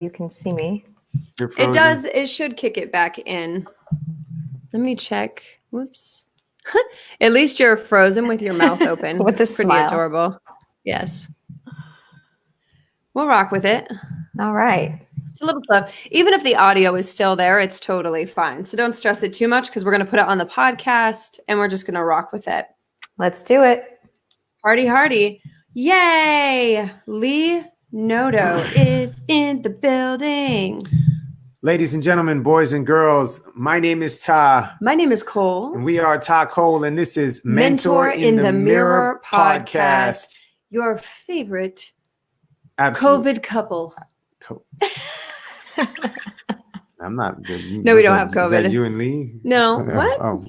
you can see me. It does. It should kick it back in. Let me check. Whoops. At least you're frozen with your mouth open. With a It's pretty smile. adorable. Yes. We'll rock with it. All right. It's a little slow. Even if the audio is still there, it's totally fine. So don't stress it too much because we're going to put it on the podcast and we're just going to rock with it. Let's do it. Party hardy. Yay! Lee Noto is in the building. Ladies and gentlemen, boys and girls, my name is Tah. My name is Kole. And we are Tah Kole, and this is Mentor in the Mirror podcast. Your favorite COVID couple. I'm not. No, we don't have COVID. Is that you and Lee? No. What? Oh.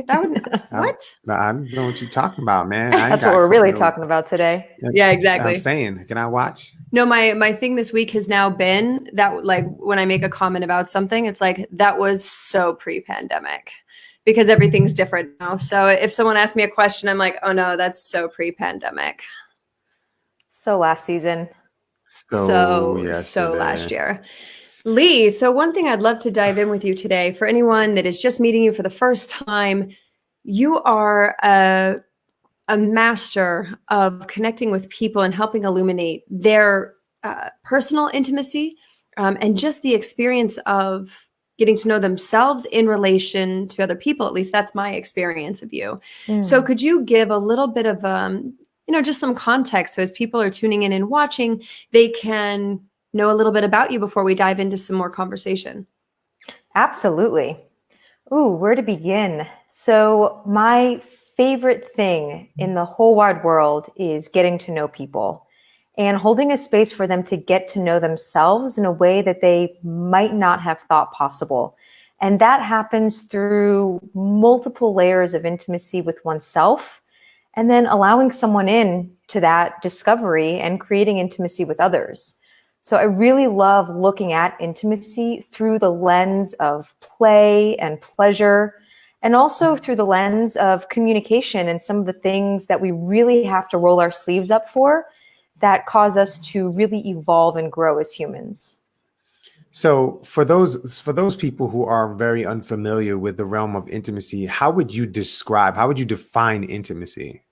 That would, what? I don't know what you're talking about, man. That's what we're really talking about today. Yeah, exactly. I'm saying, can I watch? No, my thing this week has now been that, like, when I make a comment about something, it's like, that was so pre-pandemic because everything's different now. So if someone asks me a question, I'm like, oh no, that's so pre-pandemic. So last season. So last year. Lee, so one thing I'd love to dive in with you today, for anyone that is just meeting you for the first time, you are a master of connecting with people and helping illuminate their personal intimacy and just the experience of getting to know themselves in relation to other people. At least that's my experience of you. So could you give a little bit of, just some context so as people are tuning in and watching, they can know a little bit about you before we dive into some more conversation? Absolutely. Ooh, where to begin? So my favorite thing in the whole wide world is getting to know people and holding a space for them to get to know themselves in a way that they might not have thought possible. And that happens through multiple layers of intimacy with oneself, and then allowing someone in to that discovery and creating intimacy with others. So I really love looking at intimacy through the lens of play and pleasure, and also through the lens of communication and some of the things that we really have to roll our sleeves up for that cause us to really evolve and grow as humans. So for those people who are very unfamiliar with the realm of intimacy, how would you define intimacy?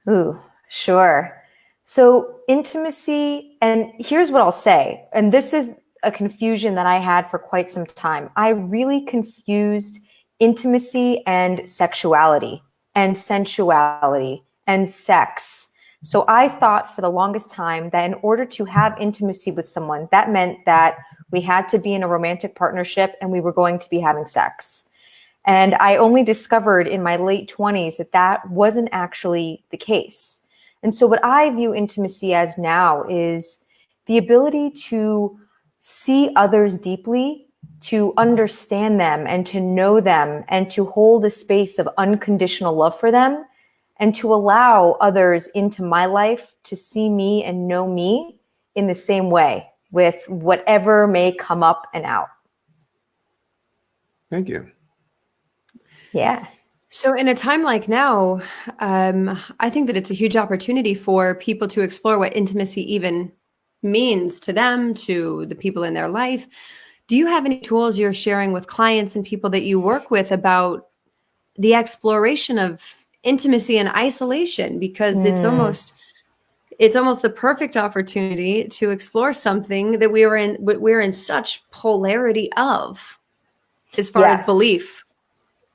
Ooh, sure. So intimacy, and here's what I'll say, and this is a confusion that I had for quite some time. I really confused intimacy and sexuality and sensuality and sex. So I thought for the longest time that in order to have intimacy with someone, that meant that we had to be in a romantic partnership and we were going to be having sex. And I only discovered in my late 20s that that wasn't actually the case. And so what I view intimacy as now is the ability to see others deeply, to understand them and to know them and to hold a space of unconditional love for them, and to allow others into my life to see me and know me in the same way with whatever may come up and out. Thank you. Yeah. So in a time like now, I think that it's a huge opportunity for people to explore what intimacy even means to them, to the people in their life. Do you have any tools you're sharing with clients and people that you work with about the exploration of intimacy and isolation? Because it's almost the perfect opportunity to explore something that we're in such polarity of, as far as belief.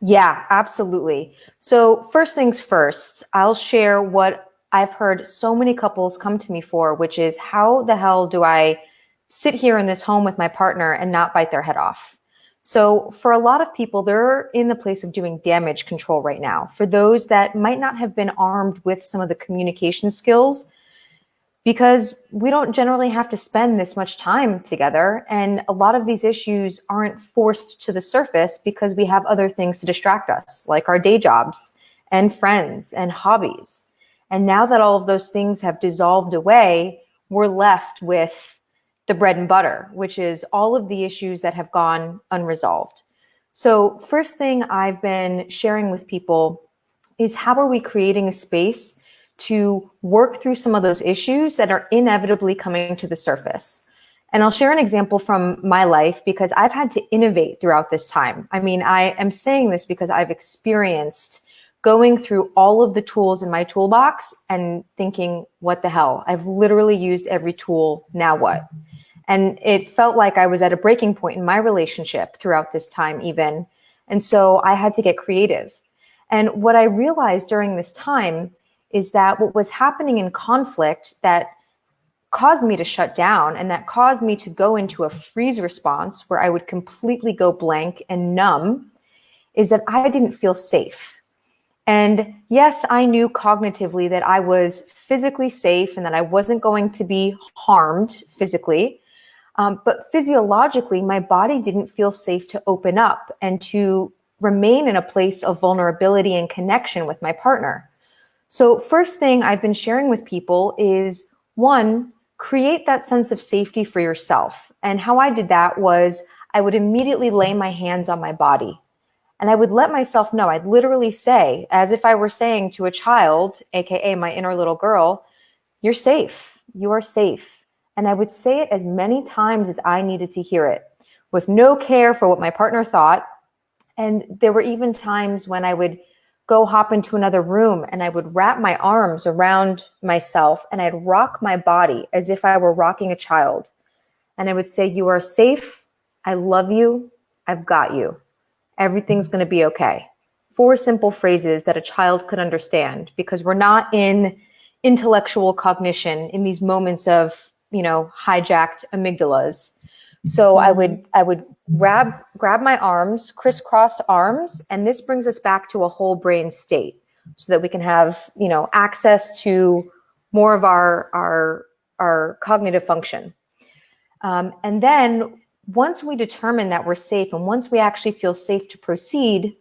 Yeah, absolutely. So first things first, I'll share what I've heard so many couples come to me for, which is, how the hell do I sit here in this home with my partner and not bite their head off? So for a lot of people, they're in the place of doing damage control right now. For those that might not have been armed with some of the communication skills, because we don't generally have to spend this much time together. And a lot of these issues aren't forced to the surface because we have other things to distract us, like our day jobs and friends and hobbies. And now that all of those things have dissolved away, we're left with the bread and butter, which is all of the issues that have gone unresolved. So first thing I've been sharing with people is, how are we creating a space to work through some of those issues that are inevitably coming to the surface? And I'll share an example from my life because I've had to innovate throughout this time. I mean, I am saying this because I've experienced going through all of the tools in my toolbox and thinking, what the hell? I've literally used every tool. Now what? And it felt like I was at a breaking point in my relationship throughout this time even. And so I had to get creative. And what I realized during this time is that what was happening in conflict that caused me to shut down and that caused me to go into a freeze response where I would completely go blank and numb is that I didn't feel safe. And yes, I knew cognitively that I was physically safe and that I wasn't going to be harmed physically. But physiologically, my body didn't feel safe to open up and to remain in a place of vulnerability and connection with my partner. So first thing I've been sharing with people is, one, create that sense of safety for yourself. And how I did that was I would immediately lay my hands on my body. And I would let myself know, I'd literally say, as if I were saying to a child, AKA my inner little girl, you're safe, you are safe. And I would say it as many times as I needed to hear it, with no care for what my partner thought. And there were even times when I would go hop into another room and I would wrap my arms around myself and I'd rock my body as if I were rocking a child. And I would say, you are safe, I love you, I've got you. Everything's going to be okay. 4 simple phrases that a child could understand because we're not in intellectual cognition in these moments of, hijacked amygdalas. So I would grab my arms, crisscrossed arms, and this brings us back to a whole brain state so that we can have, access to more of our cognitive function. And then once we determine that we're safe and once we actually feel safe to proceed,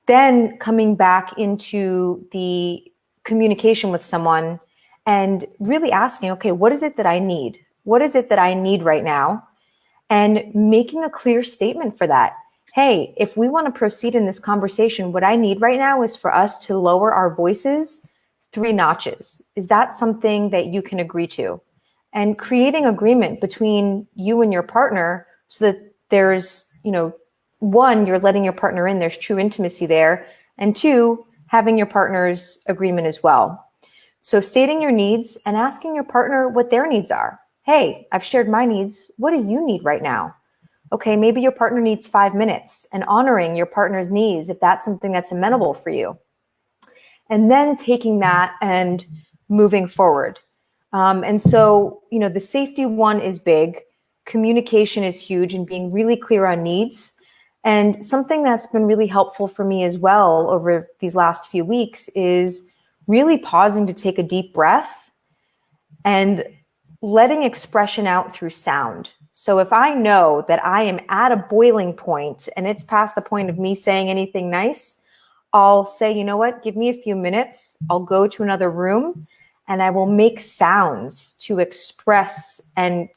then coming back into the communication with someone and really asking, okay, what is it that I need? What is it that I need right now? And making a clear statement for that. Hey, if we want to proceed in this conversation, what I need right now is for us to lower our voices 3 notches. Is that something that you can agree to? And creating agreement between you and your partner so that there's, 1, you're letting your partner in, there's true intimacy there. And 2, having your partner's agreement as well. So stating your needs and asking your partner what their needs are. Hey, I've shared my needs. What do you need right now? Okay, maybe your partner needs 5 minutes and honoring your partner's needs if that's something that's amenable for you. And then taking that and moving forward. And so, the safety one is big. Communication is huge and being really clear on needs. And something that's been really helpful for me as well over these last few weeks is really pausing to take a deep breath and letting expression out through sound. So if I know that I am at a boiling point and it's past the point of me saying anything nice, I'll say, you know what, give me a few minutes. I'll go to another room and I will make sounds to express and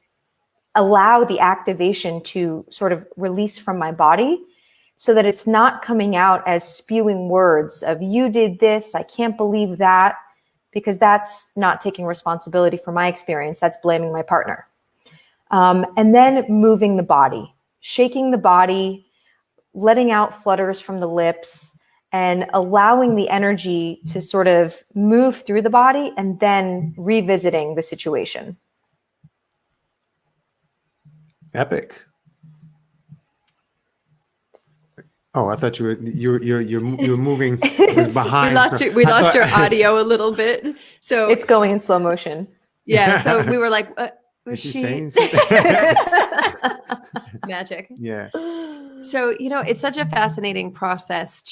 allow the activation to sort of release from my body so that it's not coming out as spewing words of you did this, I can't believe that, because that's not taking responsibility for my experience. That's blaming my partner. And then moving the body, shaking the body, letting out flutters from the lips, and allowing the energy to sort of move through the body and then revisiting the situation. Epic. Oh, I thought you were moving behind. We lost your audio a little bit. So it's going in slow motion. Yeah. So we were like, was she she saying something? Magic? Yeah. So, it's such a fascinating process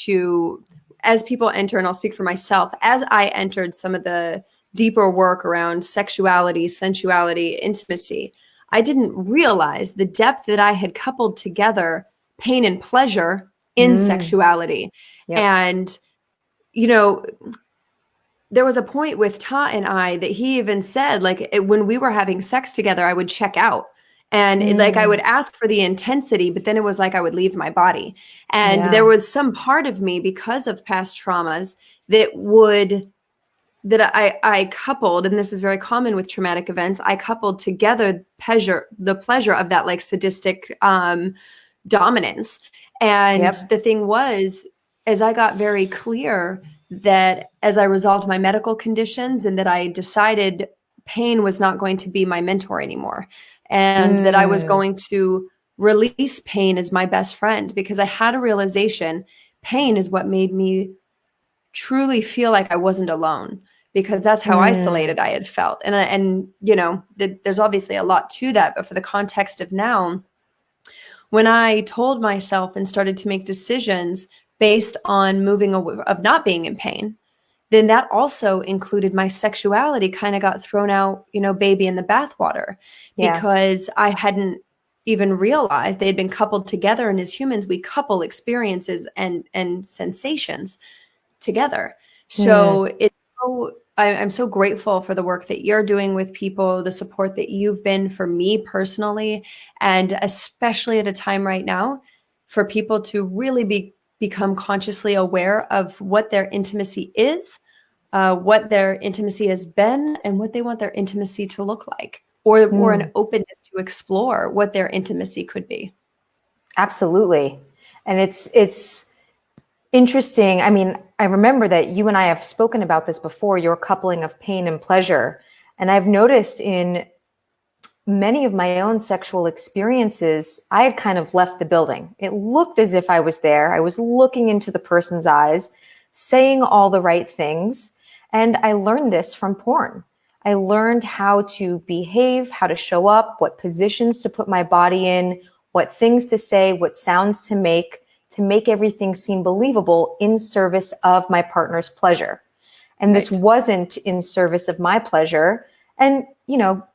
as people enter, and I'll speak for myself, as I entered some of the deeper work around sexuality, sensuality, intimacy, I didn't realize the depth that I had coupled together pain and pleasure in sexuality. Yep. And, there was a point with Tah and I that he even said, when we were having sex together, I would check out. And I would ask for the intensity, but then it was like I would leave my body. And there was some part of me, because of past traumas, that would I coupled, and this is very common with traumatic events, I coupled together the pleasure of that like sadistic dominance. And the thing was, as I got very clear that as I resolved my medical conditions and that I decided pain was not going to be my mentor anymore, and that I was going to release pain as my best friend, because I had a realization pain is what made me truly feel like I wasn't alone, because that's how isolated I had felt. And you know, there's obviously a lot to that, but for the context of now, when I told myself and started to make decisions based on moving away, of not being in pain, then that also included my sexuality kind of got thrown out, you know, baby in the bathwater, because I hadn't even realized they had been coupled together. And as humans, we couple experiences and sensations together. So I'm so grateful for the work that you're doing with people, the support that you've been for me personally, and especially at a time right now for people to really become consciously aware of what their intimacy is, what their intimacy has been, and what they want their intimacy to look like, or an openness to explore what their intimacy could be. Absolutely. And it's interesting. I mean, I remember that you and I have spoken about this before, your coupling of pain and pleasure. And I've noticed in many of my own sexual experiences, I had kind of left the building. It looked as if I was there. I was looking into the person's eyes, saying all the right things. And I learned this from porn. I learned how to behave, how to show up, what positions to put my body in, what things to say, what sounds to make everything seem believable in service of my partner's pleasure. And this wasn't in service of my pleasure. And, you know,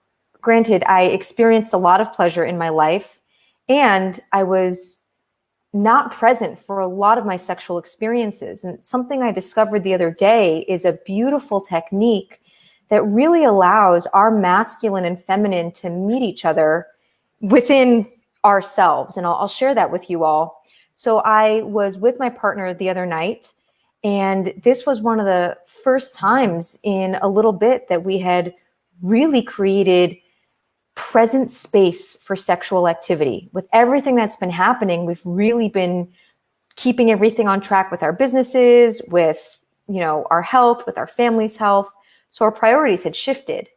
granted, I experienced a lot of pleasure in my life, and I was not present for a lot of my sexual experiences. And something I discovered the other day is a beautiful technique that really allows our masculine and feminine to meet each other within ourselves. And I'll share that with you all. So I was with my partner the other night, and this was one of the first times in a little bit that we had really created present space for sexual activity. With everything that's been happening, we've really been keeping everything on track with our businesses, with, you know, our health, with our family's health. So our priorities had shifted.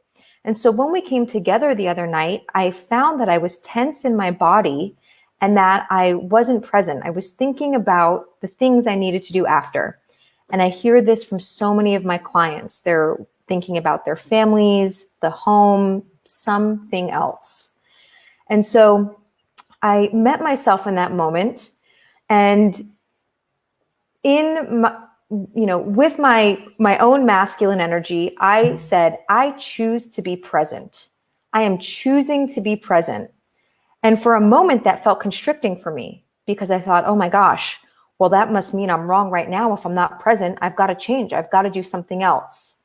And so when we came together the other night, I found that I was tense in my body and that I wasn't present. I was thinking about the things I needed to do after. And I hear this from so many of my clients. They're thinking about their families, the home, something else. And so I met myself in that moment, and in my, you know, with my own masculine energy, I said, I choose to be present. I am choosing to be present. And for a moment that felt constricting for me, because I thought, oh my gosh, well, that must mean I'm wrong right now. If I'm not present, I've got to change. I've got to do something else.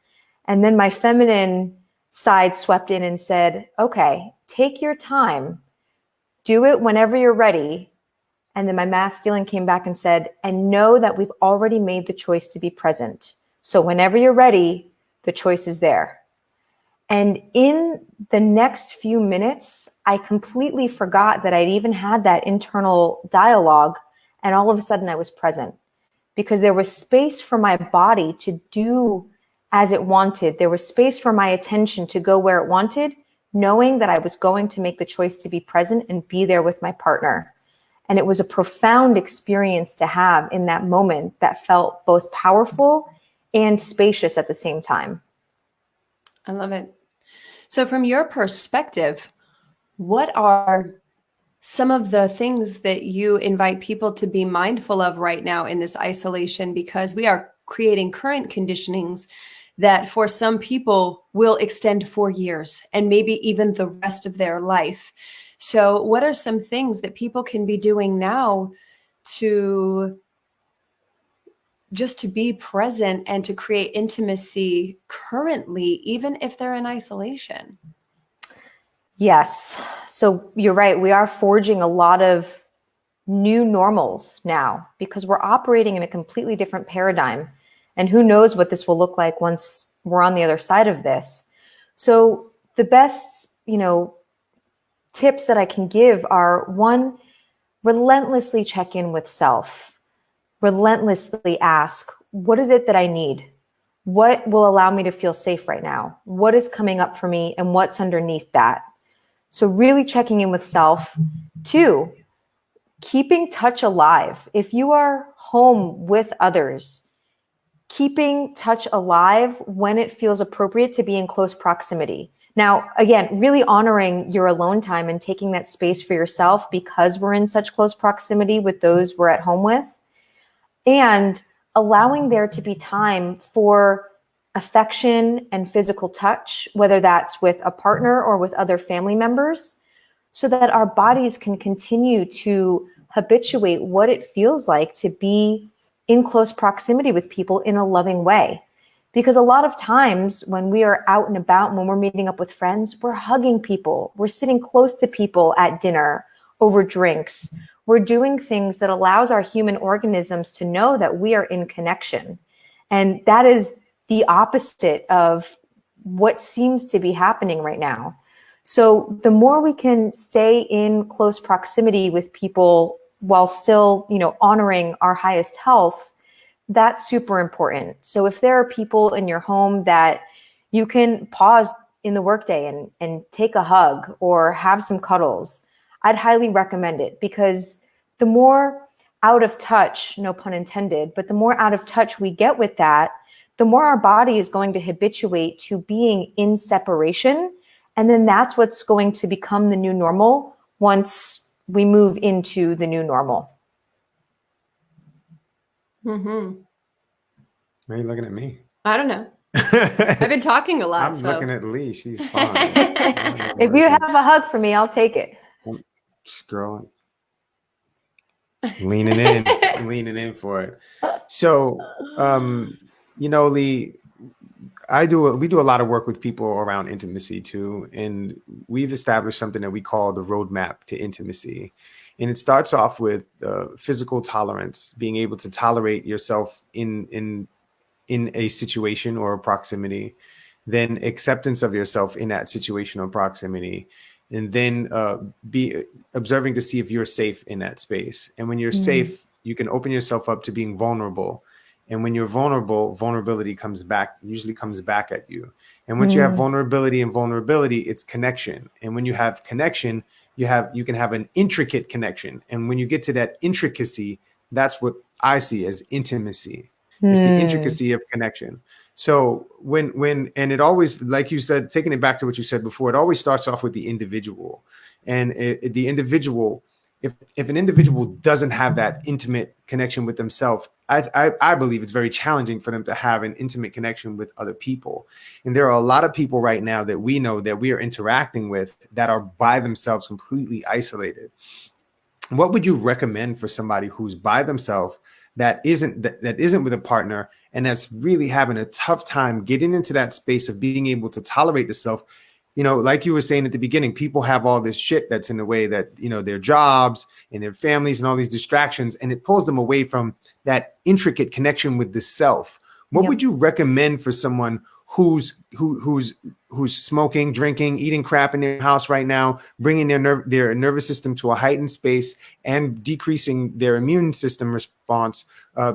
And then my feminine side swept in and said, okay, take your time, do it whenever you're ready. And then my masculine came back and said, and know that we've already made the choice to be present. So whenever you're ready, the choice is there. And in the next few minutes, I completely forgot that I'd even had that internal dialogue. And all of a sudden I was present, because there was space for my body to do as it wanted. There was space for my attention to go where it wanted, knowing that I was going to make the choice to be present and be there with my partner. And it was a profound experience to have in that moment that felt both powerful and spacious at the same time. I love it. So from your perspective, what are some of the things that you invite people to be mindful of right now in this isolation? Because we are creating current conditionings that for some people will extend for years and maybe even the rest of their life. So what are some things that people can be doing now to just to be present and to create intimacy currently, even if they're in isolation? Yes. So you're right. We are forging a lot of new normals now because we're operating in a completely different paradigm. And who knows what this will look like once we're on the other side of this. So the best, tips that I can give are: one, relentlessly check in with self, relentlessly ask, what is it that I need? What will allow me to feel safe right now? What is coming up for me and what's underneath that? So really checking in with self. Two, keeping touch alive. If you are home with others, keeping touch alive when it feels appropriate to be in close proximity. Now, again, really honoring your alone time and taking that space for yourself because we're in such close proximity with those we're at home with, and allowing there to be time for affection and physical touch, whether that's with a partner or with other family members, so that our bodies can continue to habituate what it feels like to be in close proximity with people in a loving way. Because a lot of times when we are out and about, when we're meeting up with friends, we're hugging people, we're sitting close to people at dinner, over drinks. We're doing things that allows our human organisms to know that we are in connection. And that is the opposite of what seems to be happening right now. So the more we can stay in close proximity with people while still, honoring our highest health, that's super important. So if there are people in your home that you can pause in the workday and take a hug or have some cuddles, I'd highly recommend it, because the more out of touch, no pun intended, but the more out of touch we get with that, the more our body is going to habituate to being in separation. And then that's what's going to become the new normal once we move into the new normal. Mm-hmm. Why are you looking at me? I don't know. I've been talking a lot. I'm looking at Lee. She's fine. If you have a hug for me, I'll take it. Scrolling. Leaning in for it. So, Lee, we do a lot of work with people around intimacy too. And we've established something that we call the roadmap to intimacy. And it starts off with physical tolerance, being able to tolerate yourself in a situation or a proximity, then acceptance of yourself in that situation or proximity, and then be observing to see if you're safe in that space. And when you're safe, you can open yourself up to being vulnerable. And when you're vulnerable, vulnerability usually comes back at you. And once you have vulnerability, it's connection. And when you have connection, you can have an intricate connection. And when you get to that intricacy, that's what I see as intimacy. It's the intricacy of connection. So and it always, like you said, taking it back to what you said before, it always starts off with the individual. And the individual, if an individual doesn't have that intimate connection with themselves, I believe it's very challenging for them to have an intimate connection with other people. And there are a lot of people right now that we know that we are interacting with that are by themselves, completely isolated. What would you recommend for somebody who's by themselves, that isn't with a partner, and that's really having a tough time getting into that space of being able to tolerate the self? Like you were saying at the beginning, people have all this shit that's in the way, that, their jobs and their families and all these distractions, and it pulls them away from that intricate connection with the self. What would you recommend for someone who's smoking, drinking, eating crap in their house right now, bringing their nervous system to a heightened space and decreasing their immune system response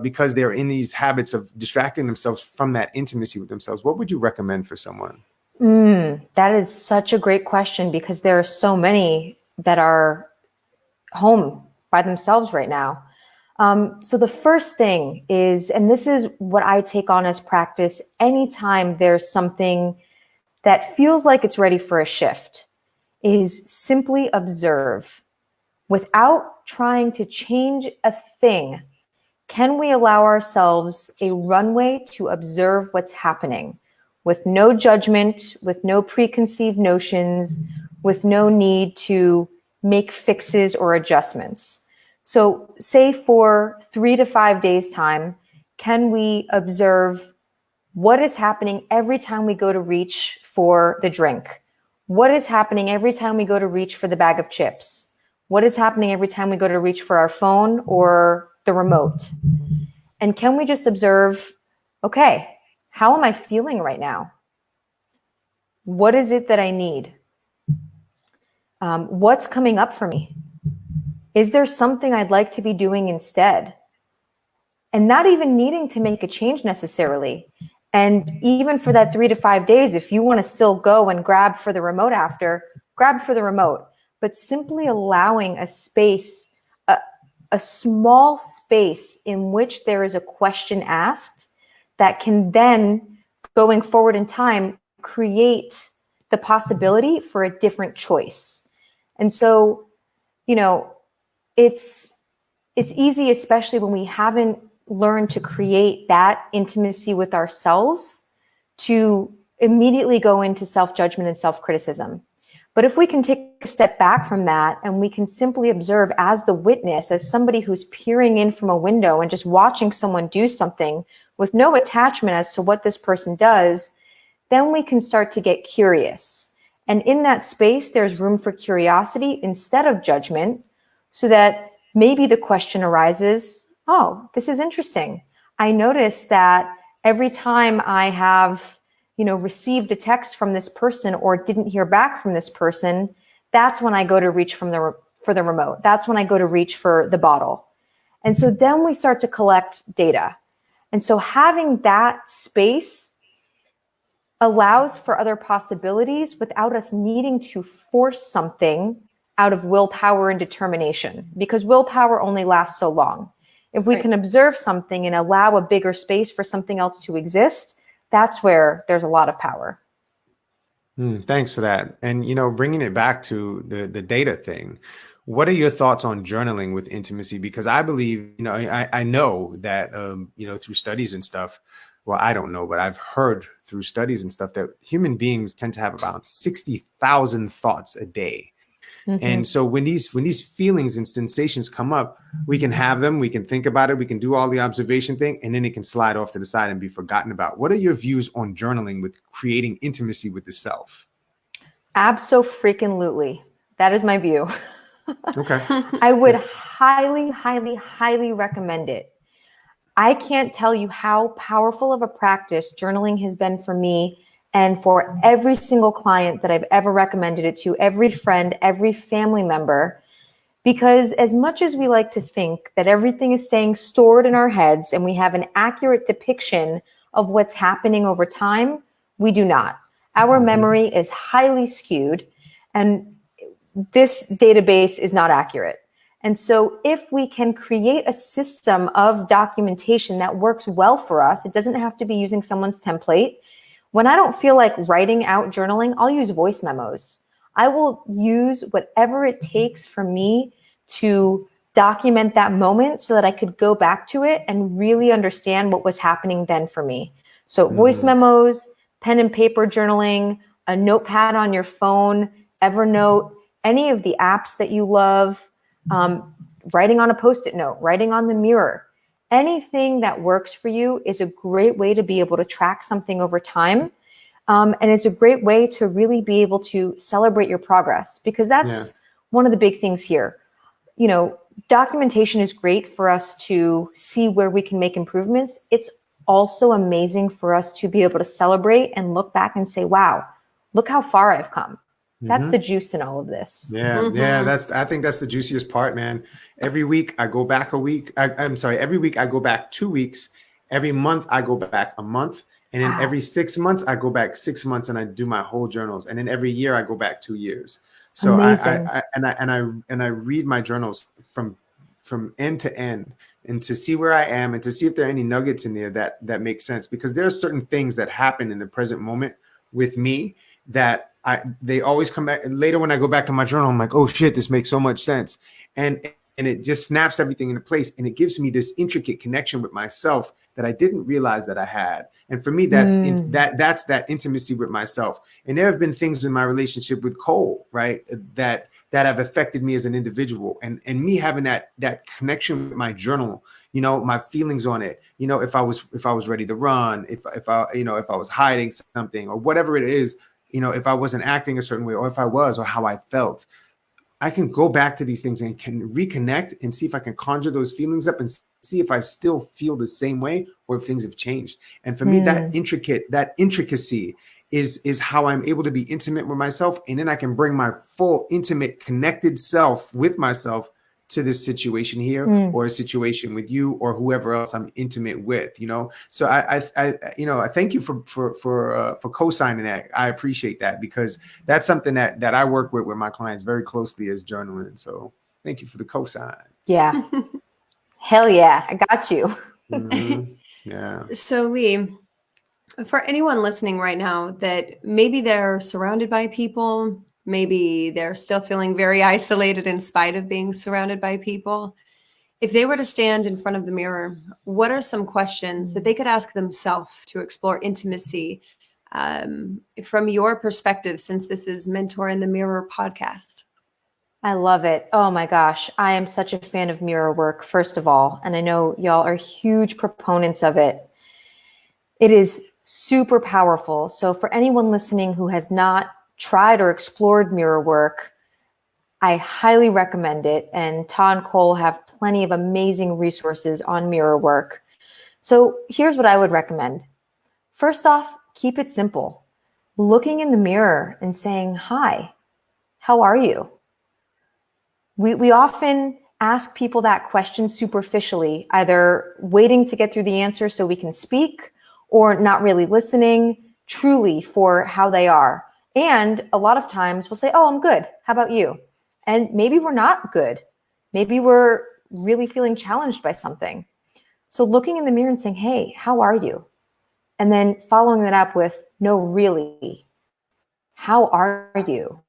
because they're in these habits of distracting themselves from that intimacy with themselves? What would you recommend for someone? That is such a great question, because there are so many that are home by themselves right now. So the first thing is, and this is what I take on as practice anytime there's something that feels like it's ready for a shift, is simply observe. Without trying to change a thing, can we allow ourselves a runway to observe what's happening, with no judgment, with no preconceived notions, with no need to make fixes or adjustments? So say for 3 to 5 days time, can we observe what is happening every time we go to reach for the drink? What is happening every time we go to reach for the bag of chips? What is happening every time we go to reach for our phone or the remote? And can we just observe, okay, How am I feeling right now? What is it that I need? What's coming up for me? Is there something I'd like to be doing instead? And not even needing to make a change necessarily. And even for that 3 to 5 days, if you want to still go and grab for the remote after, grab for the remote. But simply allowing a space, a small space in which there is a question asked that can then, going forward in time, create the possibility for a different choice. And so, you know, it's easy, especially when we haven't learned to create that intimacy with ourselves, to immediately go into self-judgment and self-criticism. But if we can take a step back from that and we can simply observe as the witness, as somebody who's peering in from a window and just watching someone do something with no attachment as to what this person does, then we can start to get curious. And in that space, there's room for curiosity instead of judgment, so that maybe the question arises, oh, this is interesting. I noticed that every time I have, received a text from this person or didn't hear back from this person, that's when I go to reach for the remote. That's when I go to reach for the bottle. And so then we start to collect data. And so having that space allows for other possibilities without us needing to force something out of willpower and determination, because willpower only lasts so long. If we can observe something and allow a bigger space for something else to exist, that's where there's a lot of power. Thanks for that. And, bringing it back to the data thing, what are your thoughts on journaling with intimacy? Because I believe, I know that, through studies and stuff, well, I don't know, but I've heard through studies and stuff that human beings tend to have about 60,000 thoughts a day. Mm-hmm. And so when these feelings and sensations come up, we can have them, we can think about it, we can do all the observation thing, and then it can slide off to the side and be forgotten about. What are your views on journaling with creating intimacy with the self? Abso-freaking-lutely. That is my view. Okay. I would highly, highly, highly recommend it. I can't tell you how powerful of a practice journaling has been for me and for every single client that I've ever recommended it to, every friend, every family member. Because as much as we like to think that everything is staying stored in our heads and we have an accurate depiction of what's happening over time, we do not. Our memory is highly skewed, and this database is not accurate. And so if we can create a system of documentation that works well for us, it doesn't have to be using someone's template. When I don't feel like writing out journaling, I'll use voice memos. I will use whatever it takes for me to document that moment so that I could go back to it and really understand what was happening then for me. So voice memos, pen and paper journaling, a notepad on your phone, Evernote, any of the apps that you love, writing on a Post-it note, writing on the mirror. Anything that works for you is a great way to be able to track something over time. And it's a great way to really be able to celebrate your progress, because that's one of the big things here. Documentation is great for us to see where we can make improvements. It's also amazing for us to be able to celebrate and look back and say, wow, look how far I've come. That's the juice in all of this. Yeah. I think that's the juiciest part, man. Every week I go back a week. Every week I go back 2 weeks. Every month I go back a month. And then every 6 months I go back 6 months and I do my whole journals. And then every year I go back 2 years. So I read my journals from end to end, and to see where I am and to see if there are any nuggets in there that make sense, because there are certain things that happen in the present moment with me that they always come back. And later when I go back to my journal, I'm like, oh shit, this makes so much sense. And it just snaps everything into place. And it gives me this intricate connection with myself that I didn't realize that I had. And for me, that's that intimacy with myself. And there have been things in my relationship with Kole, right, that have affected me as an individual, and me having that connection with my journal, my feelings on it, if I was ready to run, if I was hiding something or whatever it is, if I wasn't acting a certain way, or if I was, or how I felt, I can go back to these things and can reconnect and see if I can conjure those feelings up and see if I still feel the same way, or if things have changed. And for me, that intricacy is how I'm able to be intimate with myself. And then I can bring my full, intimate, connected self with myself to this situation here, or a situation with you or whoever else I'm intimate with, you know? So I thank you for co-signing that. I appreciate that, because that's something that I work with my clients very closely as journaling. So thank you for the co-sign. Yeah. Hell yeah. I got you. Yeah. So Lee, for anyone listening right now that maybe they're surrounded by people, maybe they're still feeling very isolated in spite of being surrounded by people, if they were to stand in front of the mirror, what are some questions that they could ask themselves to explore intimacy from your perspective, since this is Mentor in the Mirror podcast? I love it. Oh my gosh. I am such a fan of mirror work, first of all. And I know y'all are huge proponents of it. It is super powerful. So for anyone listening who has not tried or explored mirror work, I highly recommend it. And Tah and Kole have plenty of amazing resources on mirror work. So here's what I would recommend. First off, keep it simple. Looking in the mirror and saying, "Hi, how are you?" We often ask people that question superficially, either waiting to get through the answer so we can speak, or not really listening truly for how they are. And a lot of times we'll say, "Oh, I'm good. How about you?" And maybe we're not good. Maybe we're really feeling challenged by something. So looking in the mirror and saying, "Hey, how are you?" And then following that up with, "No, really, how are you?"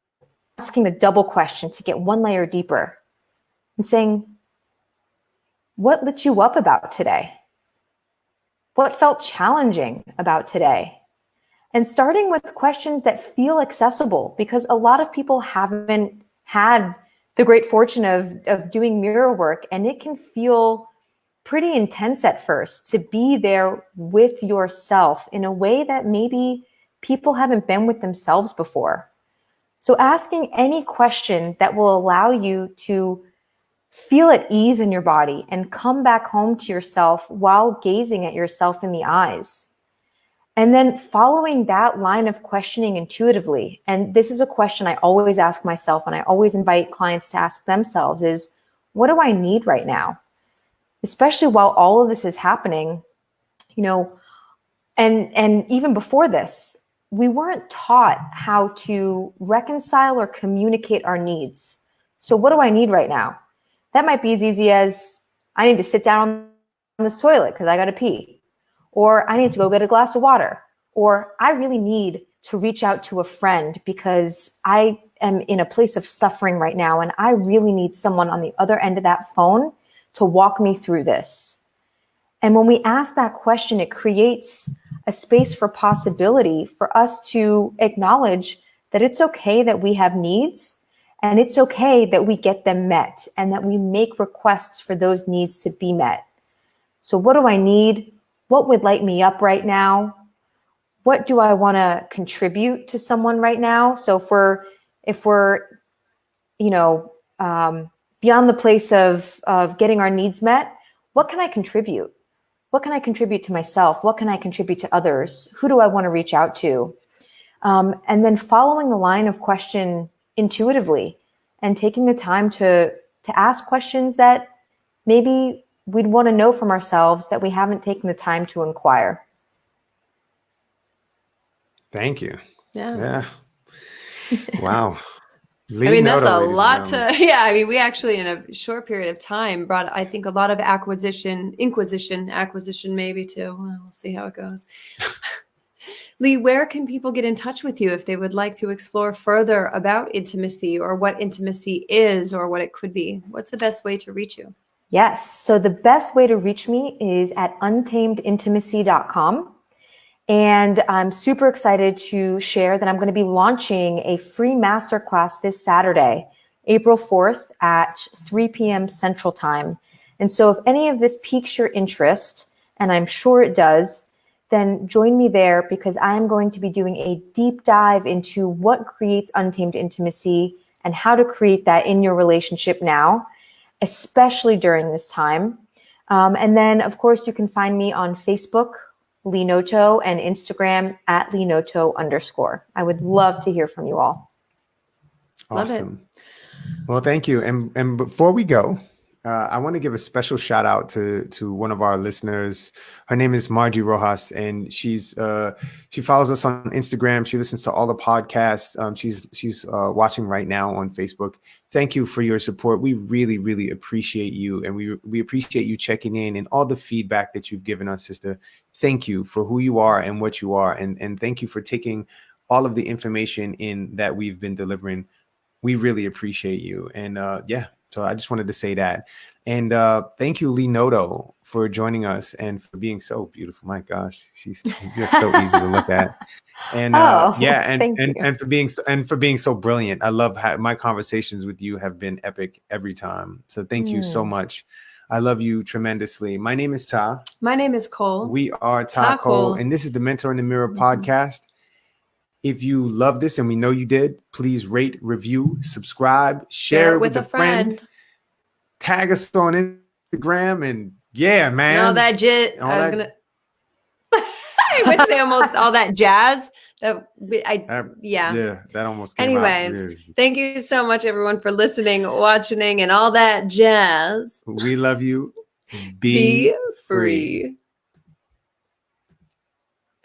Asking the double question to get one layer deeper and saying, "What lit you up about today? What felt challenging about today?" And starting with questions that feel accessible, because a lot of people haven't had the great fortune of doing mirror work, and it can feel pretty intense at first to be there with yourself in a way that maybe people haven't been with themselves before. So asking any question that will allow you to feel at ease in your body and come back home to yourself while gazing at yourself in the eyes. And then following that line of questioning intuitively. And this is a question I always ask myself, and I always invite clients to ask themselves, is, what do I need right now? Especially while all of this is happening, you know, and even before this, we weren't taught how to reconcile or communicate our needs. So what do I need right now? That might be as easy as, I need to sit down on this toilet because I got to pee. Or I need to go get a glass of water. Or I really need to reach out to a friend because I am in a place of suffering right now, and I really need someone on the other end of that phone to walk me through this. And when we ask that question, it creates a space for possibility for us to acknowledge that it's okay that we have needs, and it's okay that we get them met, and that we make requests for those needs to be met. So what do I need? What would light me up right now? What do I want to contribute to someone right now? So if we're beyond the place of getting our needs met, what can I contribute? What can I contribute to myself? What can I contribute to others? Who do I want to reach out to? And then following the line of question intuitively and taking the time to ask questions that maybe we'd want to know from ourselves that we haven't taken the time to inquire. Thank you. Yeah. Wow. I mean, that's a lot we actually, in a short period of time, brought, I think, a lot of acquisition maybe too. Well, we'll see how it goes. Lee, where can people get in touch with you if they would like to explore further about intimacy, or what intimacy is, or what it could be? What's the best way to reach you? Yes. So the best way to reach me is at untamedintimacy.com. And I'm super excited to share that I'm going to be launching a free masterclass this Saturday, April 4th at 3 p.m. Central Time. And so if any of this piques your interest, and I'm sure it does, then join me there, because I am going to be doing a deep dive into what creates untamed intimacy and how to create that in your relationship now, especially during this time. And then, of course, you can find me on Facebook, Lee Noto, and Instagram at @LeeNoto_. I would love to hear from you all. Awesome. Well, thank you. And before we go, I want to give a special shout out to one of our listeners. Her name is Margie Rojas, and she follows us on Instagram. She listens to all the podcasts. She's watching right now on Facebook. Thank you for your support. We really, really appreciate you, and we appreciate you checking in and all the feedback that you've given us, sister. Thank you for who you are and what you are, and thank you for taking all of the information in that we've been delivering. We really appreciate you. And so I just wanted to say that. And thank you, Lee Noto, for joining us and for being so beautiful. My gosh, you're so easy to look at. And and for being so brilliant. I love how my conversations with you have been epic every time. So thank you so much. I love you tremendously. My name is Tah. My name is Kole. We are Tah Kole, and this is the Mentor in the Mirror podcast. If you love this, and we know you did, please rate, review, subscribe, share it with a friend. Tag us on Instagram, and yeah, man. All that jit. I would say almost all that jazz. That almost came out. Thank you so much, everyone, for listening, watching, and all that jazz. We love you. Be free.